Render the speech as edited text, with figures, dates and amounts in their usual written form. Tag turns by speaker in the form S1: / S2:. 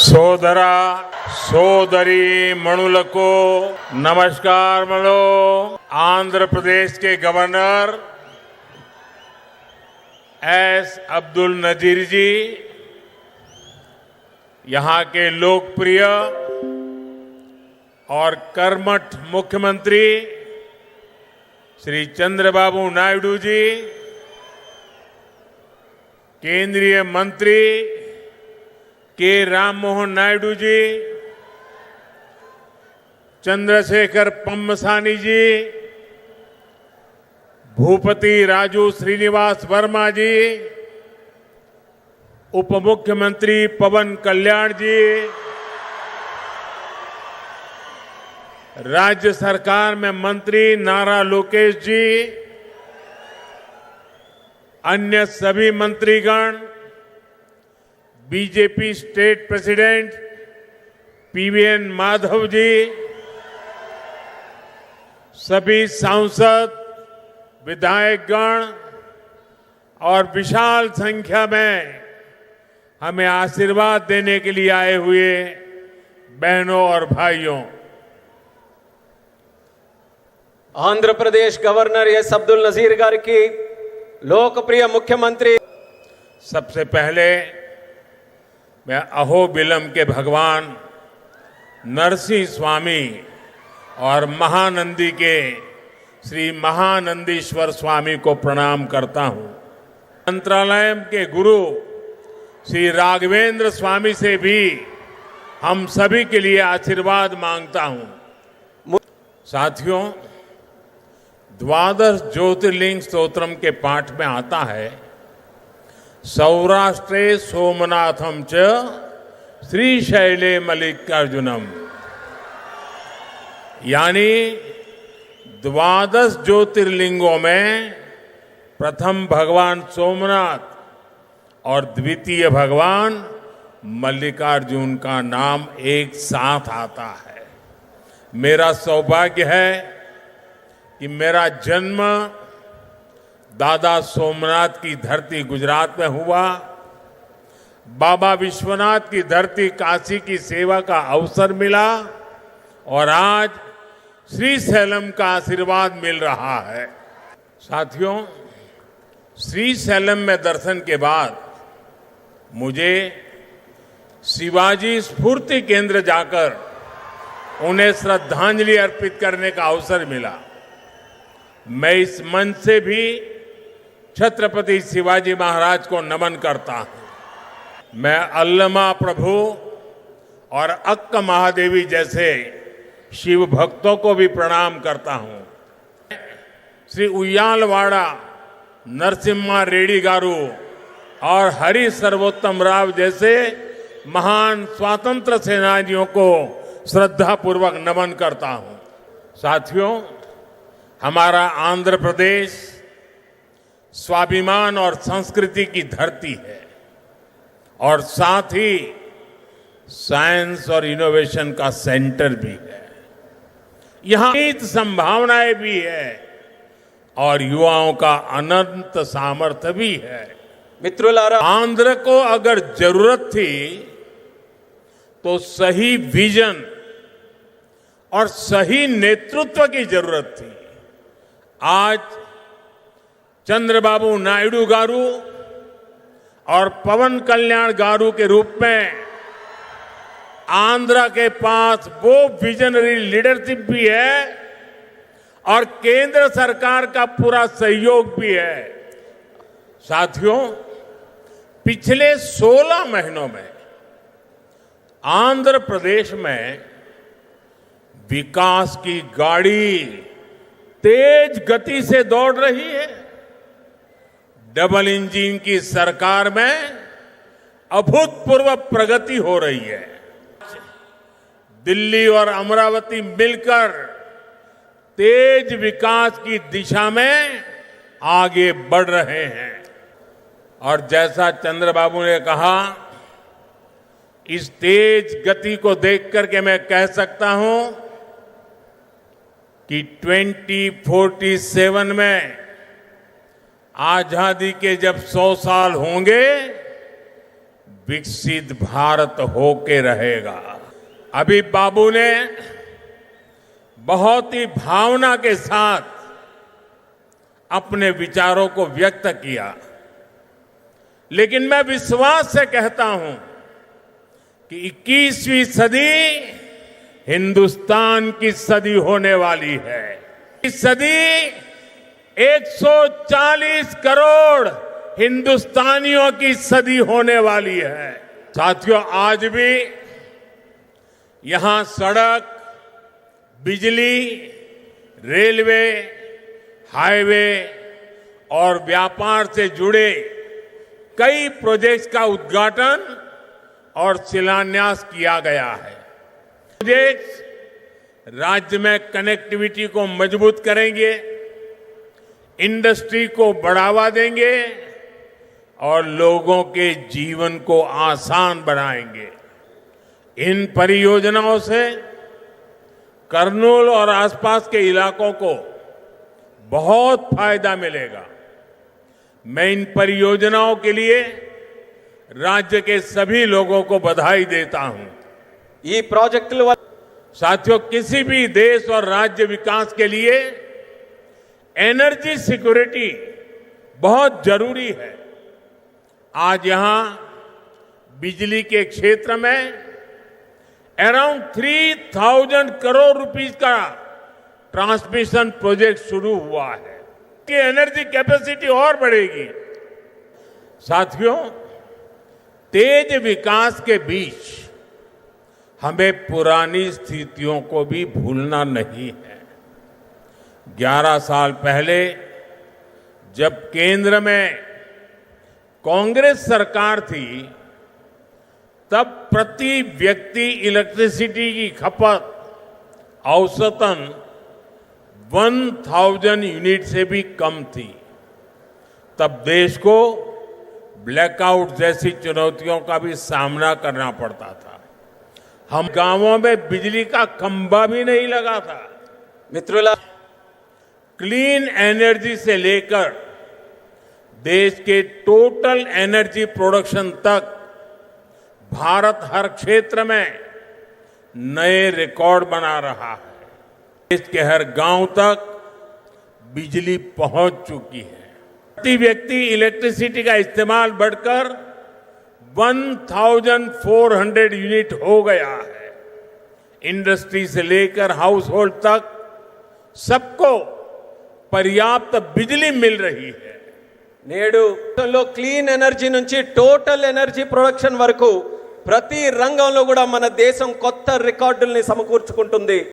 S1: సోదర సోదరి మణులకు नमस्कार मलो। आंध्र प्रदेश के गवर्नर एस अब्दुल नजीर जी, यहां के लोकप्रिय और कर्मठ मुख्यमंत्री श्री चंद्रबाबू नायडू जी, केंद्रीय मंत्री के राम मोहन नायडू जी, चंद्रशेखर पम्मसानी जी, भूपति राजू श्रीनिवास वर्मा जी, उप मुख्यमंत्री पवन कल्याण जी, राज्य सरकार में मंत्री नारा लोकेश जी, अन्य सभी मंत्रीगण, BJP state president PVN Madhav ji, सभी सांसद, विधायकगण और विशाल संख्या में हमें आशीर्वाद देने के लिए आए हुए बहनों और भाइयों,
S2: आंध्र प्रदेश गवर्नर एस अब्दुल नजीर गारी की लोकप्रिय मुख्यमंत्री।
S1: सबसे पहले मैं अहोबिलम के भगवान नरसिंह स्वामी और महानंदी के श्री महानंदीश्वर स्वामी को प्रणाम करता हूं। मंत्रालय के गुरु श्री राघवेंद्र स्वामी से भी हम सभी के लिए आशीर्वाद मांगता हूं। साथियों, द्वादश ज्योतिर्लिंग स्तोत्रम के पाठ में आता है, सौराष्ट्रे सोमनाथम च श्रीशैले मल्लिकार्जुनम, यानी द्वादश ज्योतिर्लिंगों में प्रथम भगवान सोमनाथ और द्वितीय भगवान मल्लिकार्जुन का नाम एक साथ आता है। मेरा सौभाग्य है कि मेरा जन्म दादा सोमनाथ की धरती गुजरात में हुआ, बाबा विश्वनाथ की धरती काशी की सेवा का अवसर मिला और आज श्रीशैलम का आशीर्वाद मिल रहा है। साथियों, श्रीशैलम में दर्शन के बाद मुझे शिवाजी स्फूर्ति केंद्र जाकर उन्हें श्रद्धांजलि अर्पित करने का अवसर मिला। मैं इस मंच से भी छत्रपति शिवाजी महाराज को नमन करता हूं। मैं अल्लमा प्रभु और अक्क महादेवी जैसे शिव भक्तों को भी प्रणाम करता हूं। श्री उయ్యాలవాడ नरसिम्हा रेड्डी गारू और हरि सर्वोत्तम राव जैसे महान स्वतंत्र सेनानियों को श्रद्धापूर्वक नमन करता हूं। साथियों, हमारा आंध्र प्रदेश स्वाभिमान और संस्कृति की धरती है और साथ ही साइंस और इनोवेशन का सेंटर भी है। यहां अनेक संभावनाएं भी है और युवाओं का अनंत सामर्थ्य भी है।
S2: मित्रुलारा,
S1: आंध्र को अगर जरूरत थी तो सही विजन और सही नेतृत्व की जरूरत थी। आज चंद्रबाबू नायडू गारू और पवन कल्याण गारू के रूप में आंध्र के पास वो विजनरी लीडरशिप भी है और केंद्र सरकार का पूरा सहयोग भी है। साथियों, पिछले 16 महीनों में आंध्र प्रदेश में विकास की गाड़ी तेज गति से दौड़ रही है। डबल इंजन की सरकार में अभूतपूर्व प्रगति हो रही है। दिल्ली और अमरावती मिलकर तेज विकास की दिशा में आगे बढ़ रहे हैं। और जैसा चंद्रबाबू ने कहा, इस तेज गति को देख करके मैं कह सकता हूं कि 2047 में आजादी के जब 100 साल होंगे, विकसित भारत होके रहेगा। अभी बाबू ने बहुत ही भावना के साथ अपने विचारों को व्यक्त किया, लेकिन मैं विश्वास से कहता हूं कि 21वीं सदी हिंदुस्तान की सदी होने वाली है। इस सदी 140 करोड़ हिंदुस्तानियों की सदी होने वाली है। साथियों, आज भी यहां सड़क, बिजली, रेलवे, हाईवे और व्यापार से जुड़े कई प्रोजेक्ट्स का उद्घाटन और शिलान्यास किया गया है। प्रोजेक्ट्स राज्य में कनेक्टिविटी को मजबूत करेंगे, इंडस्ट्री को बढ़ावा देंगे और लोगों के जीवन को आसान बनाएंगे। इन परियोजनाओं से कर्नूल और आसपास के इलाकों को बहुत फायदा मिलेगा। मैं इन परियोजनाओं के लिए राज्य के सभी लोगों को बधाई देता हूं।
S2: ఈ ప్రాజెక్టుల వల్ల
S1: साथियों, किसी भी देश और राज्य विकास के लिए एनर्जी सिक्योरिटी बहुत जरूरी है। आज यहां बिजली के क्षेत्र में अराउंड 3000 करोड़ रुपीस का ट्रांसमिशन प्रोजेक्ट शुरू हुआ है कि एनर्जी कैपेसिटी और बढ़ेगी। साथियों, तेज विकास के बीच हमें पुरानी स्थितियों को भी भूलना नहीं है। 11 साल पहले जब केंद्र में कांग्रेस सरकार थी, तब प्रति व्यक्ति इलेक्ट्रिसिटी की खपत औसतन 1000 यूनिट से भी कम थी। तब देश को ब्लैकआउट जैसी चुनौतियों का भी सामना करना पड़ता था। हम गांवों में बिजली का खंभा भी नहीं लगा था।
S2: మిత్రుల
S1: क्लीन एनर्जी से लेकर देश के टोटल एनर्जी प्रोडक्शन तक भारत हर क्षेत्र में नए रिकॉर्ड बना रहा है। देश के हर गांव तक बिजली पहुंच चुकी है। प्रति व्यक्ति इलेक्ट्रिसिटी का इस्तेमाल बढ़कर 1400 यूनिट हो गया है। इंडस्ट्री से लेकर हाउस होल्ड तक सबको पर्याप्त बिजली मिल रही है।
S2: నేడు లో క్లీన్ ఎనర్జీ నుంచి టోటల్ ఎనర్జీ ప్రొడక్షన్ వరకు ప్రతి రంగంలో కూడా మన దేశం కొత్త రికార్డుల్ని సమకూర్చుకుంటుంది.